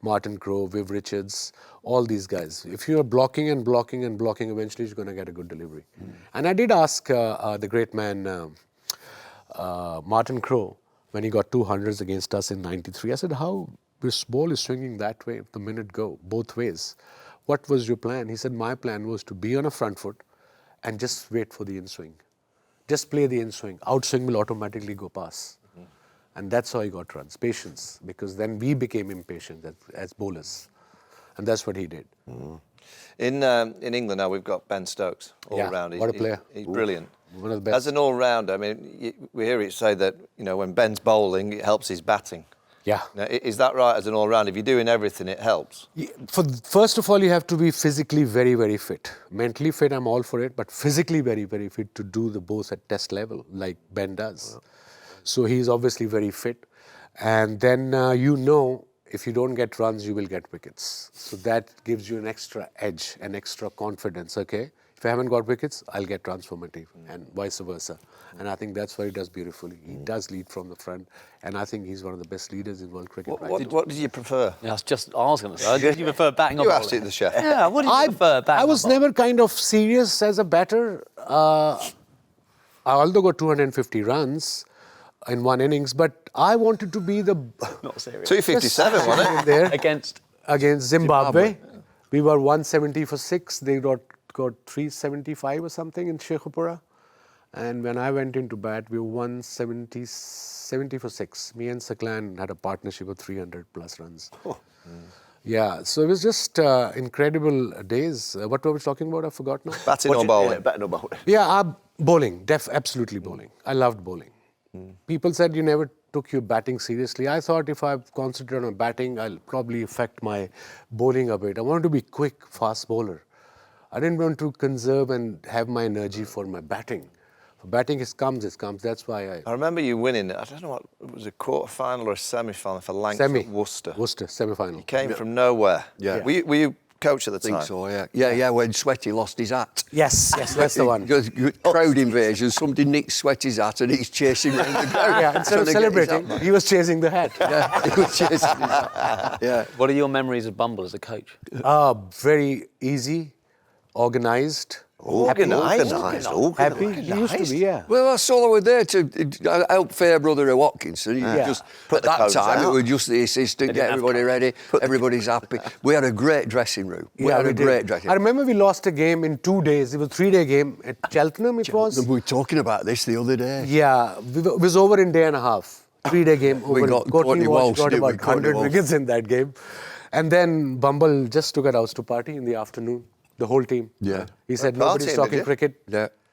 Martin Crowe, Viv Richards, all these guys. If you're blocking and blocking and blocking, eventually you're going to get a good delivery. And I did ask the great man, Martin Crowe, when he got 200s against us in '93, I said, how this ball is swinging that way, the minute go, both ways. What was your plan? He said, my plan was to be on a front foot and just wait for the in-swing. Just play the in-swing. Out-swing will automatically go past. And that's how he got runs. Patience. Because then we became impatient as bowlers. And that's what he did.
In England now, we've got Ben Stokes, all-round.
What a player.
He's brilliant.
One of the best.
As an all-rounder, I mean, we hear it say that, when Ben's bowling, it helps his batting.
Yeah.
Now, is that right, as an all-rounder? If you're doing everything, it helps?
First of all, you have to be physically very, very fit. Mentally fit, I'm all for it, but physically very, very fit to do the both at test level, like Ben does. So he's obviously very fit. And then if you don't get runs, you will get wickets. So that gives you an extra edge, an extra confidence, okay? If I haven't got wickets, I'll get runs for my team, and vice versa. And I think that's what he does beautifully. He does lead from the front, and I think he's one of the best leaders in world cricket.
What did you prefer?
Yeah, I was going to say, did you prefer batting or
You
bowling?
asked it, the chef.
Yeah, what did you prefer, batting
I was
or bowling?
never kind of serious as a batter. I although got 250 runs in one innings, but I wanted to be the...
Not serious.
257, wasn't it?
there
Against
Zimbabwe. We were 170 for 6. They got 375 or something in Sheikhupura. And when I went into bat, we were 170 for 6. Me and Saklan had a partnership of 300 plus runs. Yeah, so it was just incredible days. What were we talking about? I forgot now.
Batting or bowling?
Batting or bowling.
Yeah, bowling. Absolutely bowling. I loved bowling. People said you never took your batting seriously. I thought if I concentrate on batting, I'll probably affect my bowling a bit. I wanted to be quick, fast bowler. I didn't want to conserve and have my energy for my batting. For batting, it comes. That's why
I remember you winning, I don't know what, it was a quarter-final or a semi-final for Lancashire Worcester.
Worcester, semi-final.
You came from nowhere.
Yeah.
Were you coach at the time?
I think so, yeah. Yeah, when Sweaty lost his hat.
Yes, that's the one.
Crowd invasion, somebody nicked Sweaty's hat and he's chasing around the ground.
Yeah, instead of celebrating, he was chasing the hat.
Yeah, he was chasing his hat. Yeah.
What are your memories of Bumble as a coach?
Very easy, organised.
Organised.
Happy? He used to be, yeah.
Well, that's all I was there to help Fairbrother of Watkinson. Just
Put
at
the
that
codes
time,
out.
it was just the assistant, get everybody ready, everybody's happy. We had a great dressing room. We had a great dressing
I
room.
remember we lost a game in 2 days. It was a 3-day game at Cheltenham, it was.
We were talking about this the other day.
Yeah, it was over in day and a half. 3-day game over.
We got
Courtney Walsh got
didn't we?
about
Courtney
100
Walsh.
wickets in that game. And then Bumble just took a house to party in the afternoon, the whole team.
Yeah.
He said,
Partying,
nobody's
did
talking
you?
cricket.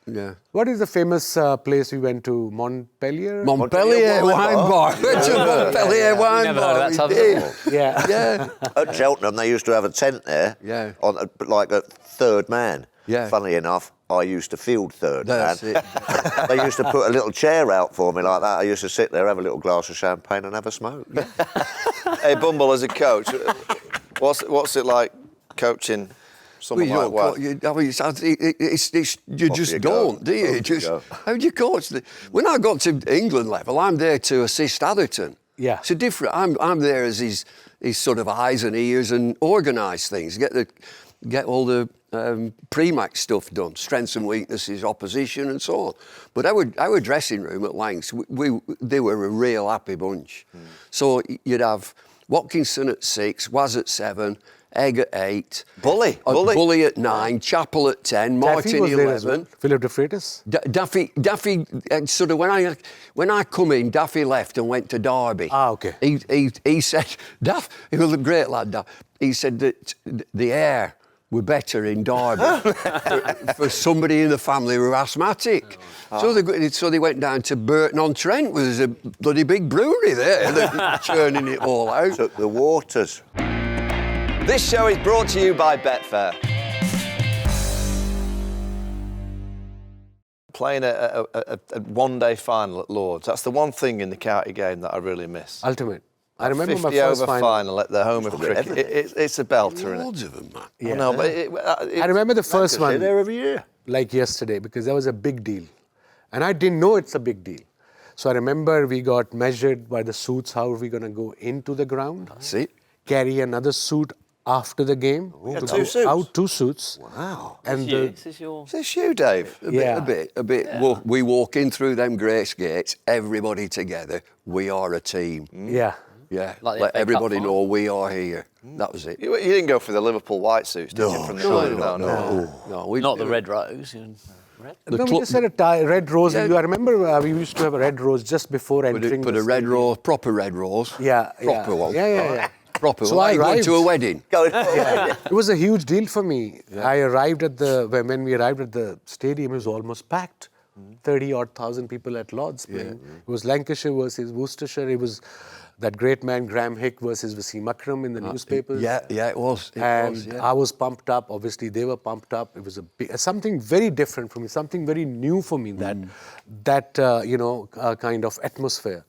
Yeah.
What is the famous place we went to? Montpellier?
Montpellier wine bar. Went to Montpellier wine
Never
bar.
heard of that
we
type
did.
of
Yeah.
Yeah.
At Cheltenham, they used to have a tent there.
Yeah.
On like a third man.
Yeah.
Funnily enough, I used to field third
That's
man.
it.
They used to put a little chair out for me like that. I used to sit there, have a little glass of champagne and have a smoke.
Hey, Bumble, as a coach, what's it like coaching someone like Wass?
You just
you
don't,
go.
do you?
Off you
Just
go.
how do you coach? When I got to England level, I'm there to assist Atherton.
Yeah.
It's a different. I'm there as his sort of eyes and ears and organise things, get all the pre-match stuff done, strengths and weaknesses, opposition, and so on. But our dressing room at Lancs, they were a real happy bunch. So you'd have Watkinson at 6, Waz at 7, Egg at 8, Bully at 9, Chappell at 10,
Daffy
Martin
was there as
11.
well. Philip de Freitas.
Daffy sort of when I come in, Daffy left and went to Derby.
Ah, okay.
He said, he was a great lad, Daff. He said that the air were better in Derby for somebody in the family who were asthmatic. So they went down to Burton-on-Trent, where there's a bloody big brewery there, they're churning it all out.
Took the waters.
This show is brought to you by Betfair. playing a one-day final at Lords. That's the one thing in the county game that I really miss.
Ultimate. I remember my
50
first
over final at the home of cricket. It's a belter, isn't it?
Loads of them, man.
Yeah.
I know, but
I remember the first
Lancashire
one
there every year.
like yesterday because that was a big deal. And I didn't know it's a big deal. So I remember we got measured by the suits, how are we going to go into the ground.
See?
Carry another suit after the game.
Yeah,
to
two
go
suits?
Out 2 suits.
Wow.
And
This is your...
Is this you, Dave?
Yeah.
A bit. Well, we walk in through them grace gates, everybody together. We are a team.
Yeah.
Yeah,
Like the
let
FA Cup
everybody
final.
know we are here. That was it.
You didn't go for the Liverpool white suits, did you? From the
No, we
Not the red rose. Red?
The
No, we
club-
just had a red rose.
Yeah.
I remember we used to have a red rose just before entering
put
the
a red
stadium.
rose, proper red rose.
Yeah,
proper
yeah.
one.
Yeah.
Proper
So
one.
I
Like going to a
arrived.
wedding.
It was a huge deal for me. I arrived at when we arrived at the stadium, it was almost packed. 30-odd thousand people at Lords playing. It was Lancashire versus Worcestershire. It was that great man Graham Hick versus Wasim Akram in the newspapers.
Yeah, it was.
And I was pumped up. Obviously, they were pumped up. It was something very different for me, something very new for me. That kind of atmosphere.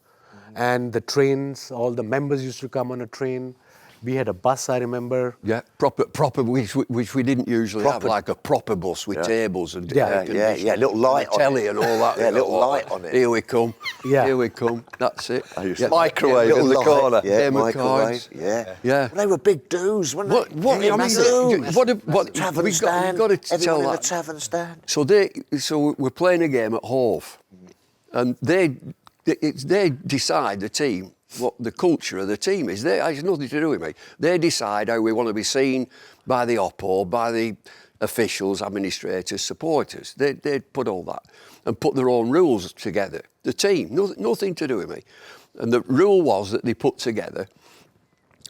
And the trains, all the members used to come on a train. We had a bus, I remember.
Yeah, proper, which we didn't usually have, like a proper bus with tables and
Yeah,
air
little light on
telly
it.
and all that.
Yeah, little light on it.
Here we come.
Yeah.
Here we come. That's it.
Microwave in the
Little light,
corner.
Yeah,
Them are
microwave.
cards.
Yeah.
Yeah.
They were big doos, weren't they?
What?
Yeah,
I mean,
massive.
what?
Tavern
we
stand.
got to
Everyone
tell
in
that.
the tavern stand.
So we're playing a game at Hove, and they decide the team. What the culture of the team is. It has nothing to do with me. They decide how we want to be seen by the oppo, by the officials, administrators, supporters. They put all that and put their own rules together. The team, nothing to do with me. And the rule was that they put together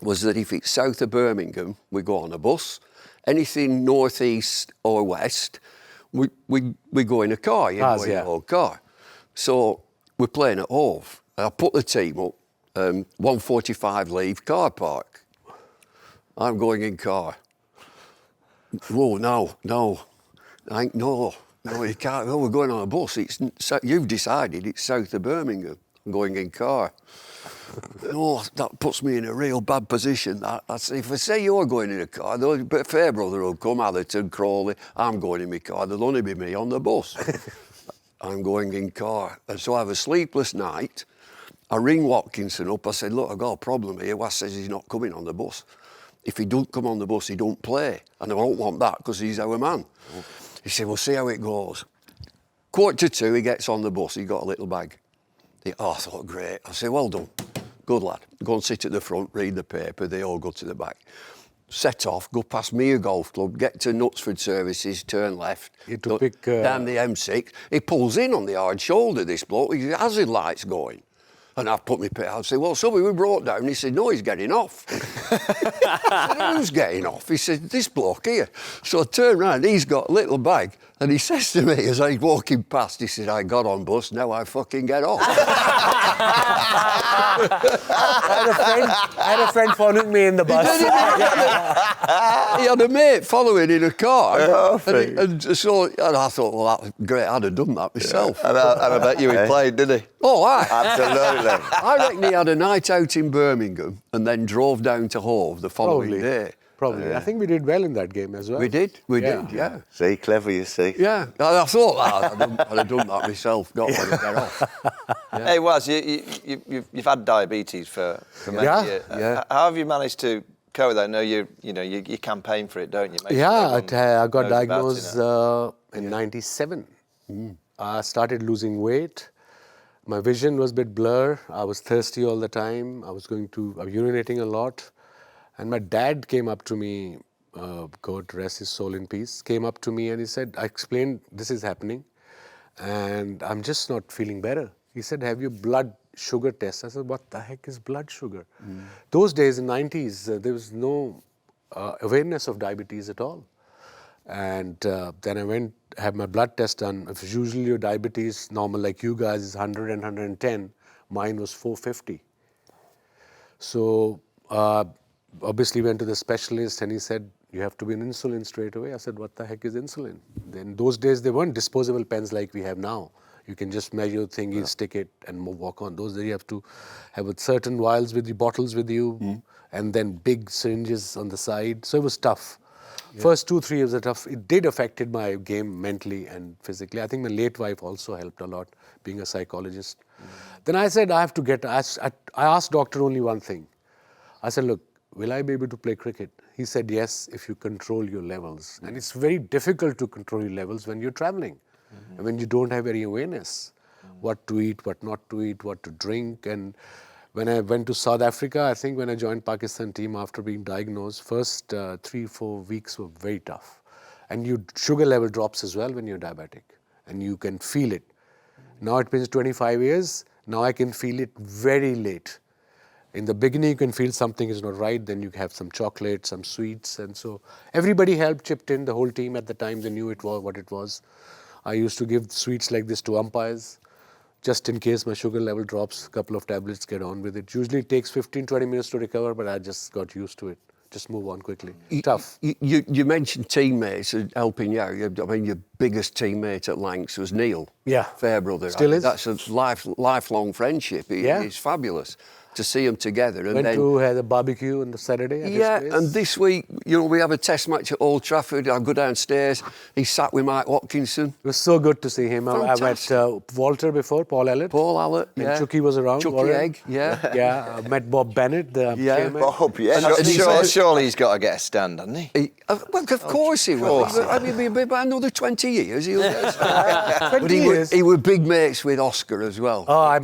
was that if it's south of Birmingham, we go on a bus. Anything northeast or west, we go in a car. You
Cars,
go in
yeah.
your own car. So we're playing at Hove. I put the team up. 1:45 leave car park. I'm going in car. Whoa, no, you can't. No, we're going on a bus. You've decided it's south of Birmingham. I'm going in car. No, that puts me in a real bad position. If I say you're going in a car, the Betfair brother will come, Atherton, Crawley. I'm going in my car. There'll only be me on the bus. I'm going in car. And so I have a sleepless night. I ring Watkinson up. I said, look, I've got a problem here. Was says he's not coming on the bus. If he don't come on the bus, he don't play. And I don't want that because he's our man. He said, we'll see how it goes. 1:45, he gets on the bus. He got a little bag. I thought, great. I said, well done. Good lad. Go and sit at the front, read the paper. They all go to the back. Set off, go past Mere Golf Club, get to Knutsford Services, turn left.
You had to pick...
down the M6. He pulls in on the hard shoulder, this bloke. His hazard light's going. And I put my pit out and said, well, somebody we brought down. He said, no, he's getting off. I said, who's getting off? He said, this bloke here. So I turned round, he's got a little bag, and he says to me as I was walking past, he said, I got on bus, now I fucking get off.
I had a friend following me in the bus.
He had a mate following in a car. And I thought, well, that's great, I'd have done that myself.
And I bet you he played, did he?
Oh,
Absolutely.
I reckon he had a night out in Birmingham and then drove down to Hove the following day.
Probably. I think we did well in that game as well.
We did, yeah.
See, clever, you see.
Yeah, I thought that. I'd have done that myself, not let it get off. Yeah.
Hey, Waz, you've had diabetes for many years.
Yeah.
How have you managed to cope with that? I know you campaign for it, don't you? Make sure
Yeah,
everyone
I got
knows about it,
diagnosed in '97. I started losing weight. My vision was a bit blur. I was thirsty all the time. I was urinating a lot. And my dad came up to me, God rest his soul in peace, came up to me and he said, I explained this is happening and I'm just not feeling better. He said, have you blood sugar test? I said, what the heck is blood sugar? Those days in 90s, there was no awareness of diabetes at all. And then I went, had my blood test done. If usually your diabetes, normal like you guys, is 100 and 110, mine was 450. So obviously went to the specialist and he said, You have to be on insulin straight away. I said, what the heck is insulin? Then those days, they weren't disposable pens like we have now. You can just measure thingy, stick it, and walk on. Those days, you have to have certain vials with you, bottles with you, and then big syringes on the side. So it was tough. Yeah. First 2-3 years were tough. It did affected my game mentally and physically. I think my late wife also helped a lot, being a psychologist. Then I said, I have to get... I asked doctor only one thing. I said, look, will I be able to play cricket? He said, yes, if you control your levels. And it's very difficult to control your levels when you're traveling. And when you don't have any awareness, what to eat, what not to eat, what to drink. And when I went to South Africa, I think when I joined Pakistan team after being diagnosed, first 3-4 weeks were very tough. And your sugar level drops as well when you're diabetic. And you can feel it. Now it been 25 years, now I can feel it very late. In the beginning, you can feel something is not right, then you have some chocolate, some sweets, and so everybody helped, chipped in, the whole team at the time, they knew it was what it was. I used to give sweets like this to umpires, just in case my sugar level drops, a couple of tablets, get on with it. Usually it takes 15-20 minutes to recover, but I just got used to it. Just move on quickly. Tough.
You mentioned teammates helping you out. I mean, your biggest teammate at Lancs was Neil.
Yeah.
Fairbrother.
Still is.
That's a lifelong friendship. It's fabulous to see them together. And
Went to have a barbecue on the Saturday at his place.
And this week, we have a test match at Old Trafford. I go downstairs. He sat with Mike Watkinson.
It was so good to see him. I met Walter before, Paul Ellett. And Chucky was around.
Chucky Egg,
I met Bob Bennett, the chairman.
Bob,
Surely he's got to get a stand, hasn't he?
Well, of course he will. I mean, about another 20 years, he'll get a stand.
20 years?
He was big mates with Oscar as well.
Oh, I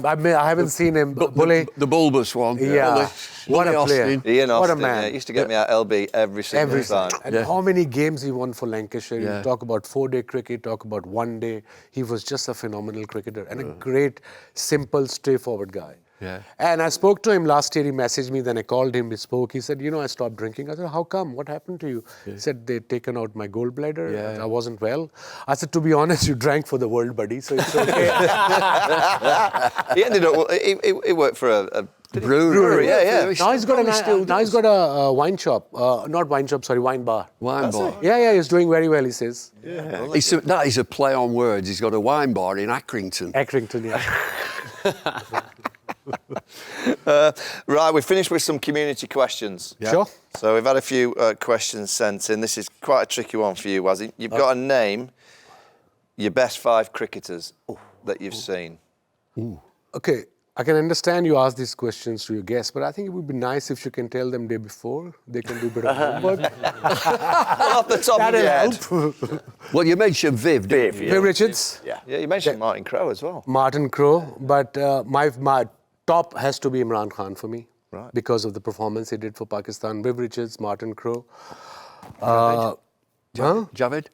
haven't seen him. Bully.
The bulbous one.
Yeah. What a player.
Ian Austin,
what a man.
Yeah, used to get me out LB every single time.
And how many games he won for Lancashire. You talk about 4-day cricket, talk about 1 day. He was just a phenomenal cricketer and a great, simple, straightforward guy.
Yeah.
And I spoke to him last year. He messaged me. Then I called him. We spoke. He said, I stopped drinking. I said, how come? What happened to you? He said, they'd taken out my gallbladder.
Yeah.
I wasn't well. I said, to be honest, you drank for the world, buddy. So it's okay.
He ended up... He worked for a
brewery.
Yeah.
Now he's got a wine shop. Not wine shop, sorry, wine bar.
Wine bar.
Yeah, he's doing very well, he says.
Yeah.
That is a play on words. He's got a wine bar in Accrington.
Accrington, yeah.
Right, we've finished with some community questions.
Yeah. Sure.
So we've had a few questions sent in. This is quite a tricky one for you, Wazzy. You've got to name your best 5 cricketers that you've seen.
Okay, I can understand you ask these questions to your guests, but I think it would be nice if you can tell them day before. They can do a bit of homework.
Off the top of your head.
Well, you mentioned Viv, didn't you?
Viv Richards.
Yeah, you mentioned Martin Crowe as well.
Martin Crowe, but my top has to be Imran Khan for me.
Right.
Because of the performance he did for Pakistan. Viv Richards, Martin Crowe.
Javed?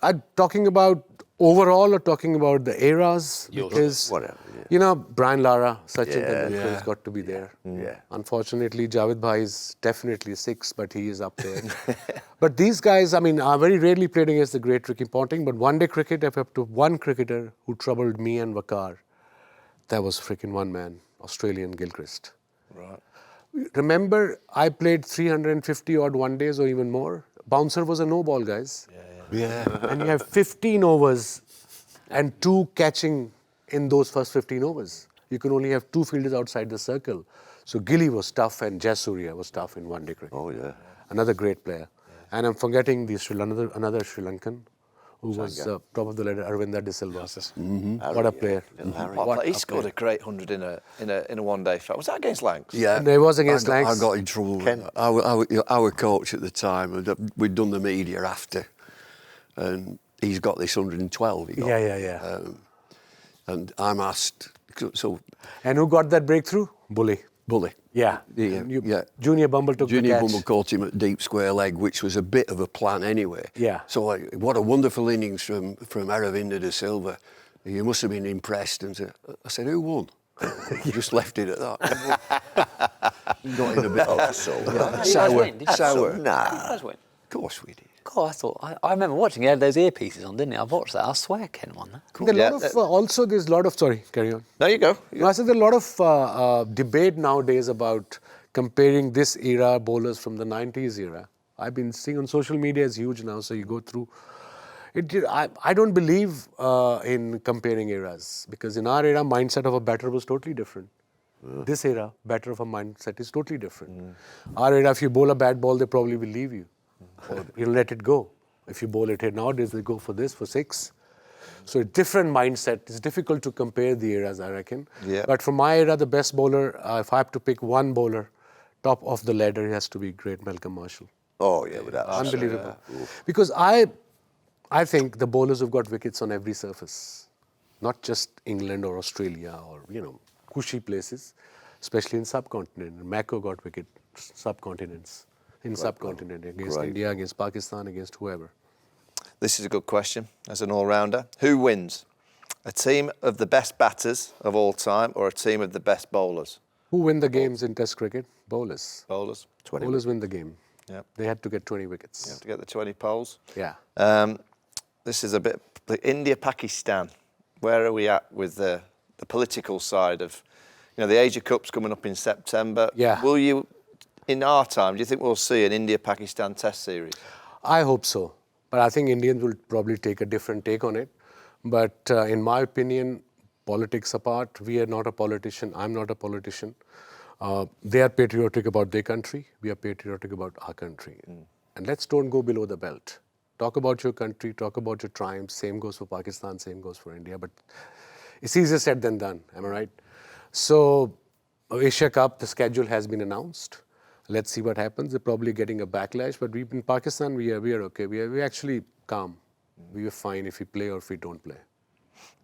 I'm talking about overall or talking about the eras? Because, Brian Lara, Sachin Tendulkar has got to be there.
Yeah.
Unfortunately, Javed Bhai is definitely 6, but he is up there. But these guys, I very rarely played against the great Ricky Ponting, but one-day cricket, if I have to one cricketer who troubled me and Waqar, that was freaking one man, Australian Gilchrist.
Right.
Remember, I played 350-odd one-days or even more. Bouncer was a no-ball, guys.
Yeah.
And you have 15 overs and 2 catching in those first 15 overs. You can only have 2 fielders outside the circle. So Gilly was tough and Jasuria was tough in one-day cricket.
Oh, yeah.
Another great player. And I'm forgetting another Sri Lankan who was top of the ladder, Arvinda De Silva. What a player.
He scored a great 100 in a one-day fight. Was that against Lancs?
Yeah.
And it was against Lancs.
I got in trouble. Our coach at the time, we'd done the media after, and he's got this 112.
Yeah.
And I'm asked, so...
And who got that breakthrough? Bully. Yeah. Junior Bumble took the catch.
Bumble caught him at deep square leg, which was a bit of a plan anyway.
Yeah.
So what a wonderful innings from Aravinda De Silva. You must have been impressed. And I said, who won? He just left it at that. Got in a bit of sour.
Nah.
Win.
Of course we did.
God, I remember watching. He had those earpieces on, didn't he? I've watched that. I swear Ken won that.
Cool. There's a lot of... Sorry, carry on.
No, you go.
No, I said there's a lot of debate nowadays about comparing this era bowlers from the 90s era I've been seeing on social media is huge now, so you go through. I don't believe in comparing eras, because in our era, mindset of a batter was totally different. This era, batter of a mindset is totally different. Our era, if you bowl a bad ball, they probably will leave you. Or you'll let it go. If you bowl it here nowadays, they go for this, for 6. So a different mindset. It's difficult to compare the eras, I reckon.
Yeah.
But for my era, the best bowler, if I have to pick one bowler, top of the ladder, it has to be great Malcolm Marshall.
Oh, yeah, without
Unbelievable. Because I think the bowlers have got wickets on every surface. Not just England or Australia or, cushy places, especially in subcontinent. Mako got wicket subcontinents. In subcontinent, against India, against Pakistan, against whoever.
This is a good question as an all-rounder. Who wins? A team of the best batters of all time or a team of the best bowlers?
Who win the games in Test cricket? Bowlers.
Bowlers.
Bowlers win the game.
Yep.
They had to get 20 wickets.
You have to get the 20 poles.
Yeah.
This is a bit... India-Pakistan. Where are we at with the political side of... the Asia Cup's coming up in September.
Yeah.
Will you, in our time, do you think we'll see an India-Pakistan Test series?
I hope so. But I think Indians will probably take a different take on it. But in my opinion, politics apart, we are not a politician. I'm not a politician. They are patriotic about their country. We are patriotic about our country. And let's don't go below the belt. Talk about your country, talk about your triumphs. Same goes for Pakistan, same goes for India. But it's easier said than done, am I right? So Asia Cup, the schedule has been announced. Let's see what happens. They're probably getting a backlash, but in Pakistan, we are okay. We're actually calm. We are fine if we play or if we don't play.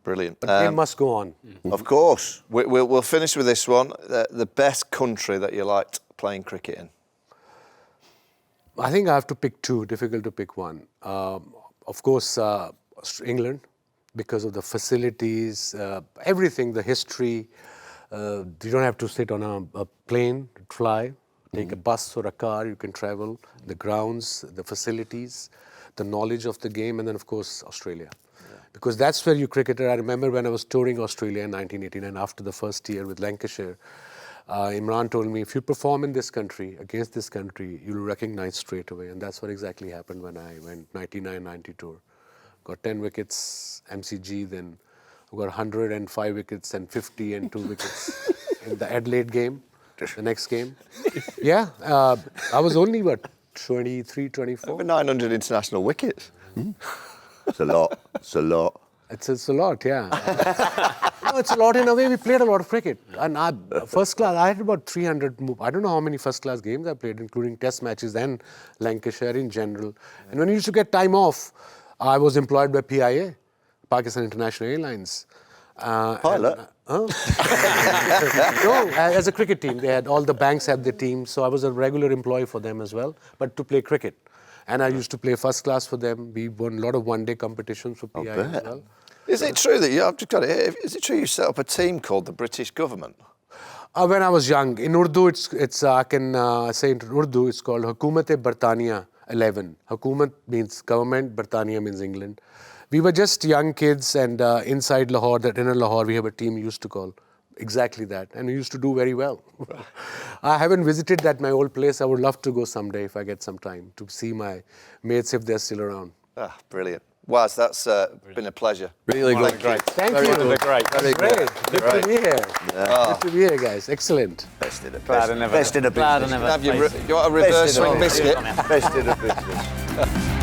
Brilliant.
But game must go on.
Of course.
We'll finish with this one. The best country that you liked playing cricket in?
I think I have to pick two. Difficult to pick one. Of course, England, because of the facilities, everything, the history. You don't have to sit on a plane, fly. Take a bus or a car, you can travel, the grounds, the facilities, the knowledge of the game, and then, of course, Australia. Yeah. Because that's where you cricketer. I remember when I was touring Australia in 1989, after the first year with Lancashire, Imran told me, if you perform in this country, against this country, you'll recognize straight away. And that's what exactly happened when I went 99-90 tour. Got 10 wickets, MCG, then got 105 wickets and 50 and 2 wickets in the Adelaide game. The next game. Yeah, I was only, 23, 24?
Over 900 international wickets.
It's a lot. It's a lot.
It's a lot, yeah. No, it's a lot in a way. We played a lot of cricket. And first class, I had about 300, I don't know how many first class games I played, including test matches and Lancashire in general. And when we used to get time off, I was employed by PIA, Pakistan International Airlines.
Pilot?
No, as a cricket team. They had all the banks had their team, so I was a regular employee for them as well, but to play cricket. And I used to play first class for them. We won a lot of one-day competitions for PI as well.
Is it true that is it true you set up a team called the British government?
When I was young, in Urdu, I can say in Urdu, it's called Hukumat-e-Bartania 11. Hukumat means government, Bartania means England. We were just young kids, and inside Lahore, that inner Lahore, we have a team used to call exactly that, and we used to do very well. I haven't visited my old place. I would love to go someday if I get some time to see my mates if they're still around.
Ah, brilliant. Waz, that's been a pleasure.
Really good.
Great.
Thank
Very
you.
good.
Great.
Great. Good to be here. Good to be here, guys. Excellent.
Best in the
Glad I never-
best in the
glad I
business.
never
You want a reverse
Best in
swing
the-
biscuit?
Best in the business.